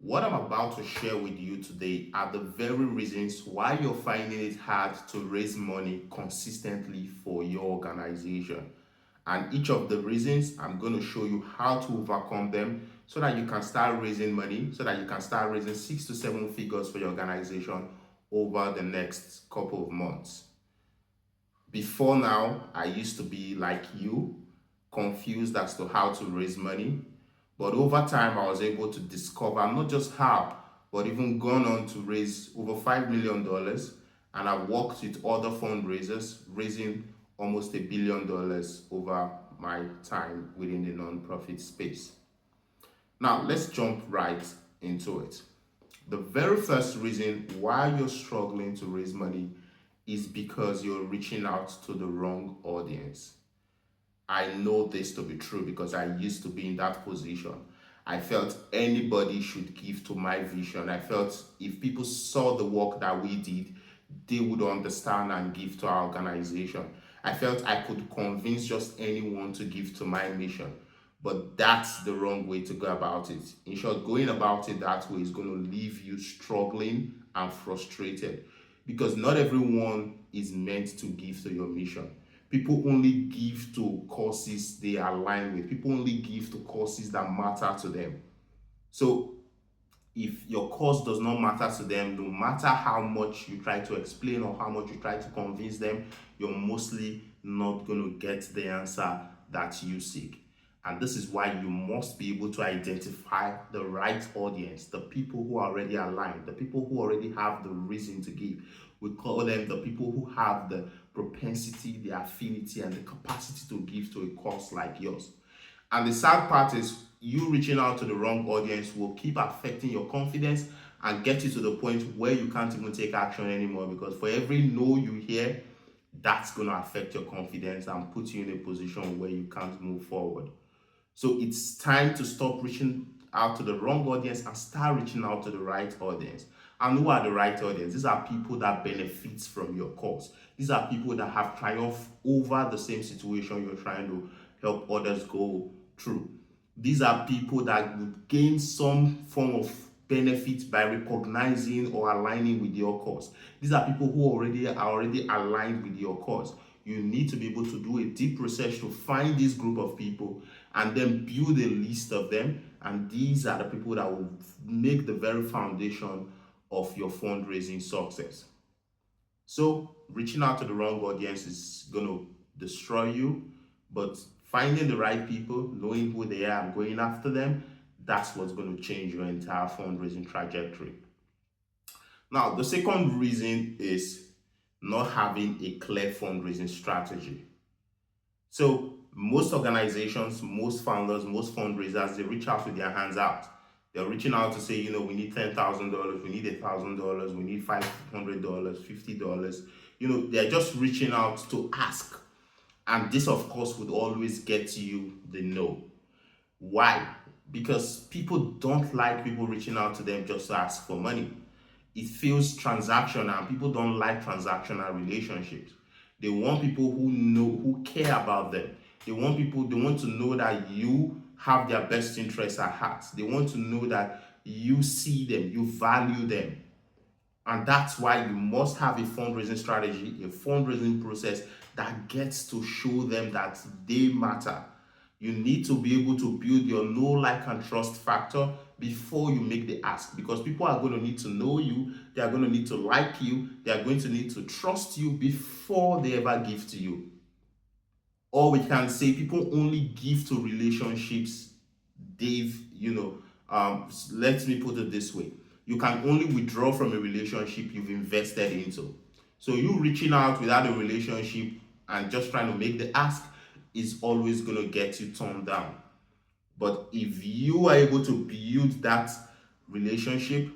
What I'm about to share with you today are the very reasons why you're finding it hard to raise money consistently for your organization. And each of the reasons, I'm going to show you how to overcome them so that you can start raising money, so that you can start raising 6 to 7 figures for your organization over the next couple of months. Before now, I used to be like you, confused as to how to raise money. But over time, I was able to discover not just how, but even gone on to raise over $5 million. And I've worked with other fundraisers, raising almost $1 billion over my time within the nonprofit space. Now, let's jump right into it. The very first reason why you're struggling to raise money is because you're reaching out to the wrong audience. I know this to be true because I used to be in that position. I felt anybody should give to my vision. I felt if people saw the work that we did, they would understand and give to our organization. I felt I could convince just anyone to give to my mission. But that's the wrong way to go about it. In short, going about it that way is going to leave you struggling and frustrated because not everyone is meant to give to your mission. People only give to causes they align with. People only give to causes that matter to them. So if your cause does not matter to them, no matter how much you try to explain or how much you try to convince them, you're mostly not going to get the answer that you seek. And this is why you must be able to identify the right audience, the people who are already aligned, the people who already have the reason to give. We call them the people who have the propensity, the affinity, and the capacity to give to a cause like yours. And the sad part is you reaching out to the wrong audience will keep affecting your confidence and get you to the point where you can't even take action anymore because for every no you hear, that's going to affect your confidence and put you in a position where you can't move forward. So it's time to stop reaching out to the wrong audience and start reaching out to the right audience. And who are the right audience? These are people that benefits from your cause. These are people that have triumphed over the same situation you're trying to help others go through. These are people that would gain some form of benefit by recognizing or aligning with your cause. These are people who are already aligned with your cause. You need to be able to do a deep research to find this group of people and then build a list of them. And these are the people that will make the very foundation of your fundraising success. So reaching out to the wrong audience is going to destroy you, but finding the right people, knowing who they are and going after them, that's what's going to change your entire fundraising trajectory. Now, the second reason is not having a clear fundraising strategy. So most organizations, most founders, most fundraisers, they reach out with their hands out. They're reaching out to say, we need $10,000, we need $1,000, we need $500, $50. They're just reaching out to ask. And this, of course, would always get you the no. Why? Because people don't like people reaching out to them just to ask for money. It feels transactional, and people don't like transactional relationships. They want people who care about them. They want to know that you have their best interests at heart. They want to know that you see them, you value them. And that's why you must have a fundraising strategy, a fundraising process that gets to show them that they matter. You need to be able to build your know, like, and trust factor before you make the ask because people are going to need to know you, they are going to need to like you, they are going to need to trust you before they ever give to you. Or we can say people only give to relationships let me put it this way. You can only withdraw from a relationship you've invested into. So you reaching out without a relationship and just trying to make the ask is always going to get you turned down. But if you are able to build that relationship,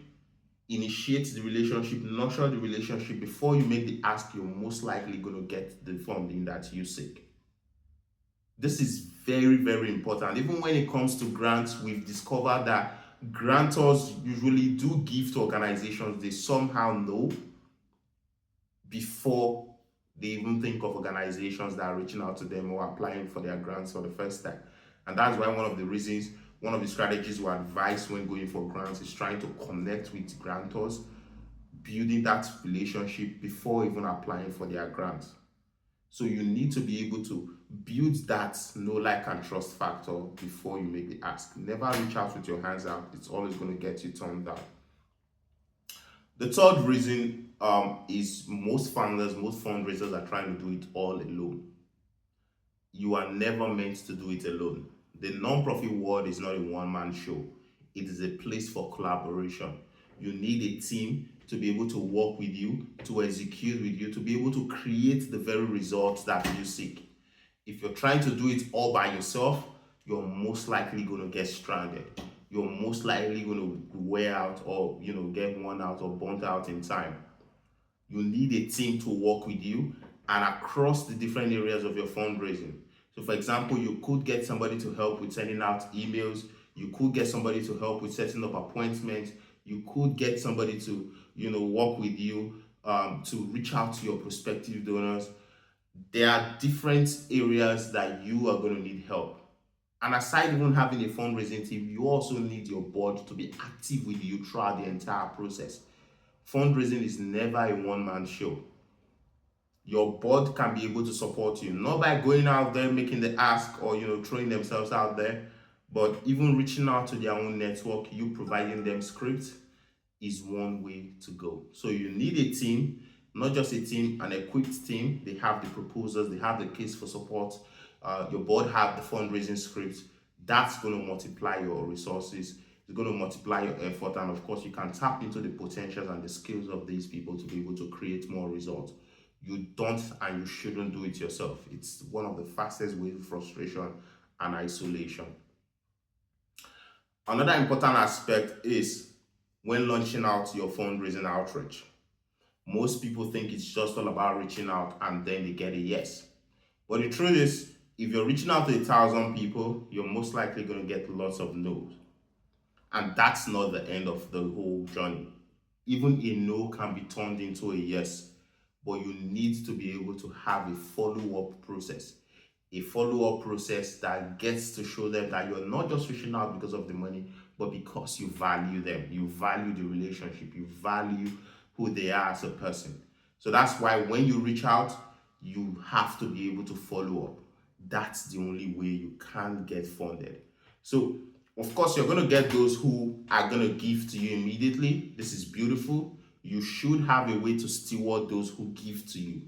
initiate the relationship, nurture the relationship before you make the ask, you're most likely going to get the funding that you seek. This is very, very important. Even when it comes to grants, we've discovered that grantors usually do give to organizations they somehow know before they even think of organizations that are reaching out to them or applying for their grants for the first time. And that's why one of the reasons One of the strategies we advise when going for grants is trying to connect with grantors, building that relationship before even applying for their grants. So you need to be able to build that know, like, and trust factor before you make the ask. Never reach out with your hands out. It's always going to get you turned down. The third reason is most founders, most fundraisers are trying to do it all alone. You are never meant to do it alone. The non-profit world is not a one-man show. It is a place for collaboration. You need a team to be able to work with you, to execute with you, to be able to create the very results that you seek. If you're trying to do it all by yourself, you're most likely going to get stranded. You're most likely going to wear out, or get worn out or burnt out in time. You need a team to work with you and across the different areas of your fundraising. So, for example, you could get somebody to help with sending out emails. You could get somebody to help with setting up appointments. You could get somebody to, work with you to reach out to your prospective donors. There are different areas that you are going to need help. And aside even having a fundraising team, you also need your board to be active with you throughout the entire process. Fundraising is never a one-man show. Your board can be able to support you, not by going out there making the ask or throwing themselves out there, but even reaching out to their own network, you providing them scripts is one way to go. So you need a team, not just a team, an equipped team. They have the proposals, they have the case for support. Your board have the fundraising scripts. That's going to multiply your resources. It's going to multiply your effort, and of course, you can tap into the potentials and the skills of these people to be able to create more results. You don't and you shouldn't do it yourself. It's one of the fastest ways to frustration and isolation. Another important aspect is when launching out your fundraising outreach. Most people think it's just all about reaching out and then they get a yes. But the truth is, if you're reaching out to 1,000 people, you're most likely going to get lots of no's. And that's not the end of the whole journey. Even a no can be turned into a yes, but you need to be able to have a follow-up process. A follow-up process that gets to show them that you're not just reaching out because of the money, but because you value them. You value the relationship. You value who they are as a person. So that's why when you reach out, you have to be able to follow up. That's the only way you can get funded. So, of course, you're going to get those who are going to give to you immediately. This is beautiful. You should have a way to steward those who give to you.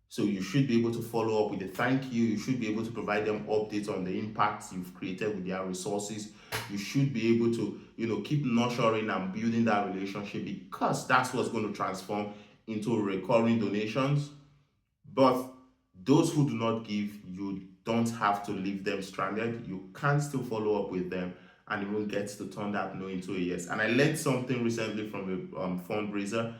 So you should be able to follow up with a thank you. You should be able to provide them updates on the impacts you've created with their resources. You should be able to, keep nurturing and building that relationship, because that's what's going to transform into recurring donations. But those who do not give, you don't have to leave them stranded. You can still follow up with them and even get to turn that no into a yes. And I learned something recently from a fundraiser.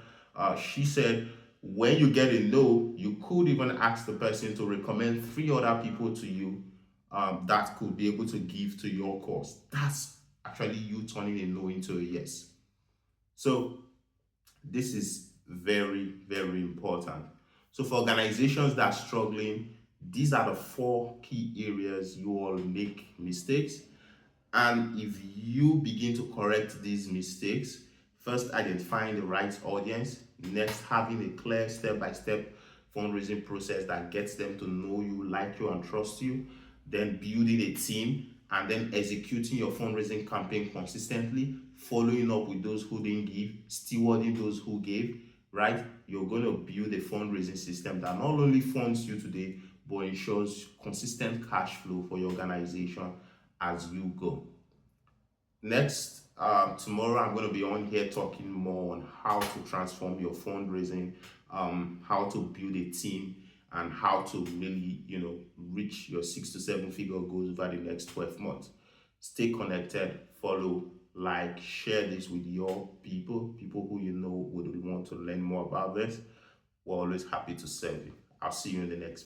She said, when you get a no, you could even ask the person to recommend 3 other people to you that could be able to give to your cause. That's actually you turning a no into a yes. So this is very, very important. So for organizations that are struggling, these are the 4 key areas you all make mistakes. And if you begin to correct these mistakes, first identifying the right audience, next having a clear step-by-step fundraising process that gets them to know you, like you, and trust you, then building a team, and then executing your fundraising campaign consistently, following up with those who didn't give, stewarding those who gave, right? You're going to build a fundraising system that not only funds you today, but ensures consistent cash flow for your organization as you go. Next, tomorrow I'm going to be on here talking more on how to transform your fundraising, how to build a team, and how to really, reach your 6 to 7 figure goals over the next 12 months. Stay connected, follow, like, share this with your people who would want to learn more about this. We're always happy to serve you. I'll see you in the next